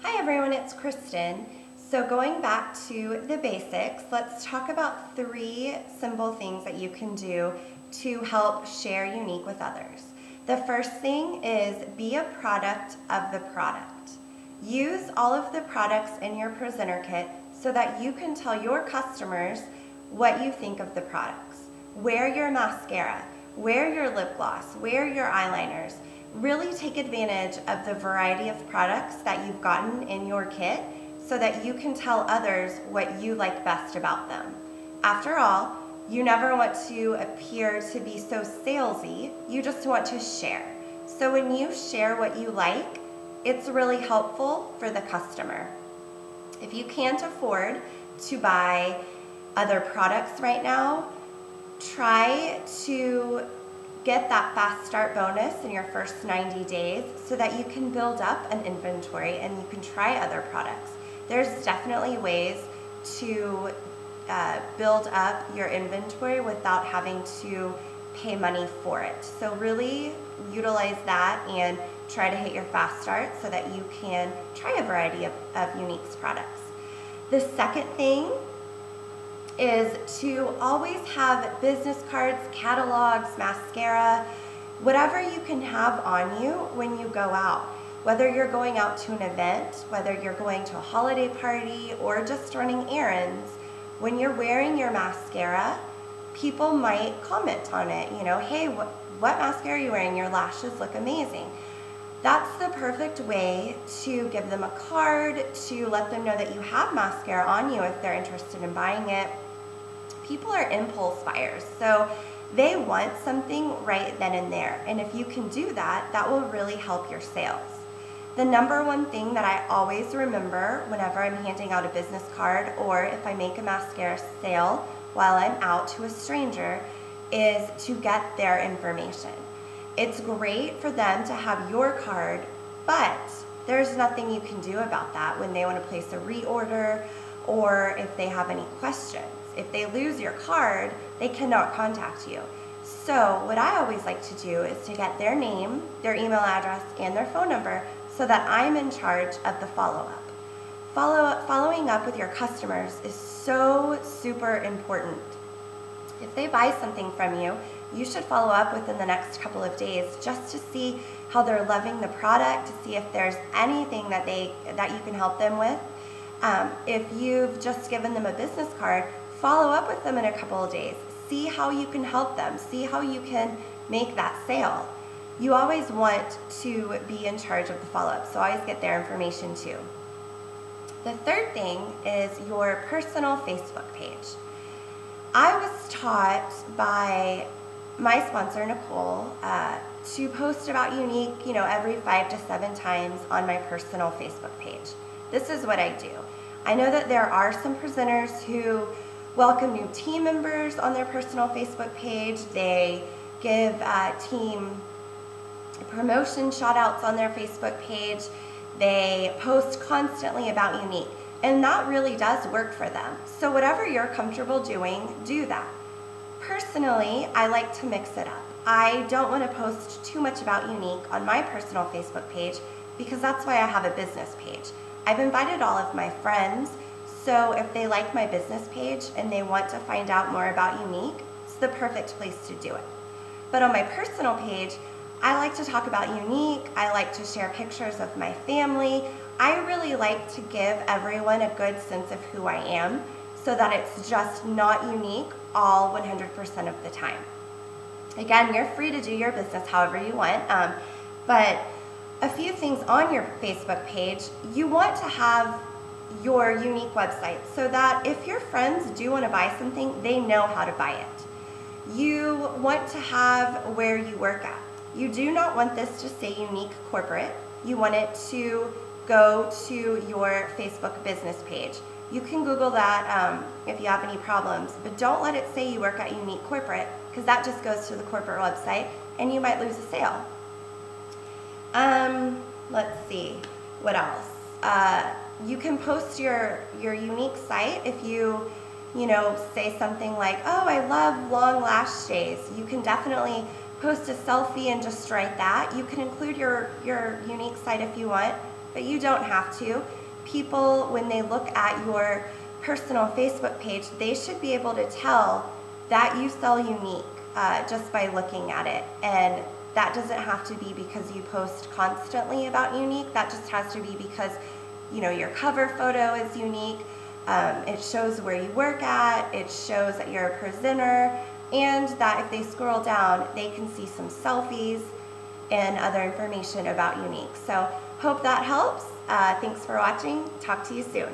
Hi everyone, it's Kristen. So going back to the basics, let's talk about 3 simple things that you can do to help share Younique with others. The first thing is be a product of the product. Use all of the products in your presenter kit so that you can tell your customers what you think of the products. Wear your mascara, wear your lip gloss, wear your eyeliners. Really take advantage of the variety of products that you've gotten in your kit so that you can tell others what you like best about them. After all, you never want to appear to be so salesy, you just want to share. So when you share what you like, it's really helpful for the customer. If you can't afford to buy other products right now, try to get that fast start bonus in your first 90 days so that you can build up an inventory and you can try other products. There's definitely ways to build up your inventory without having to pay money for it. So really utilize that and try to hit your fast start so that you can try a variety of Younique's products. The second thing is to always have business cards, catalogs, mascara, whatever you can have on you when you go out. Whether you're going out to an event, whether you're going to a holiday party, or just running errands, when you're wearing your mascara, people might comment on it. You know, hey, what mascara are you wearing? Your lashes look amazing. That's the perfect way to give them a card, to let them know that you have mascara on you if they're interested in buying it. People are impulse buyers, so they want something right then and there. And if you can do that, that will really help your sales. The number one thing that I always remember whenever I'm handing out a business card or if I make a mascara sale while I'm out to a stranger is to get their information. It's great for them to have your card, but there's nothing you can do about that when they want to place a reorder or if they have any questions. If they lose your card, they cannot contact you. So what I always like to do is to get their name, their email address, and their phone number so that I'm in charge of the follow-up. Following up with your customers is so super important. If they buy something from you, you should follow up within the next couple of days just to see how they're loving the product, to see if there's anything that you can help them with. If you've just given them a business card, follow up with them in a couple of days. See how you can help them. See how you can make that sale. You always want to be in charge of the follow-up, so always get their information too. The third thing is your personal Facebook page. I was taught by my sponsor, Nicole, to post about Younique, every 5 to 7 times on my personal Facebook page. This is what I do. I know that there are some presenters who welcome new team members on their personal Facebook page. They give team promotion shout outs on their Facebook page. They post constantly about Younique, and that really does work for them. So whatever you're comfortable doing, do that. Personally, I like to mix it up. I don't want to post too much about Younique on my personal Facebook page because that's why I have a business page. I've invited all of my friends, so if they like my business page and they want to find out more about Younique, it's the perfect place to do it. But on my personal page, I like to talk about Younique. I like to share pictures of my family. I really like to give everyone a good sense of who I am so that it's just not Younique all 100% of the time. Again, you're free to do your business however you want, but a few things on your Facebook page, you want to have your Younique website so that if your friends do want to buy something, they know how to buy it. You want to have where you work at. You do not want this to say Younique Corporate. You want it to go to your Facebook business page. You can Google that if you have any problems, but don't let it say you work at Younique Corporate because that just goes to the corporate website and you might lose a sale. Let's see, what else? You can post your Younique site if you say something like, oh, I love long lash days. You can definitely post a selfie and just write that. You can include your Younique site if you want, but you don't have to. People, when they look at your personal Facebook page, they should be able to tell that you sell Younique just by looking at it. And that doesn't have to be because you post constantly about Younique. That just has to be because, you know, your cover photo is unique. It shows where you work at. It shows that you're a presenter, and that if they scroll down, they can see some selfies and other information about Younique. So hope that helps. Thanks for watching. Talk to you soon.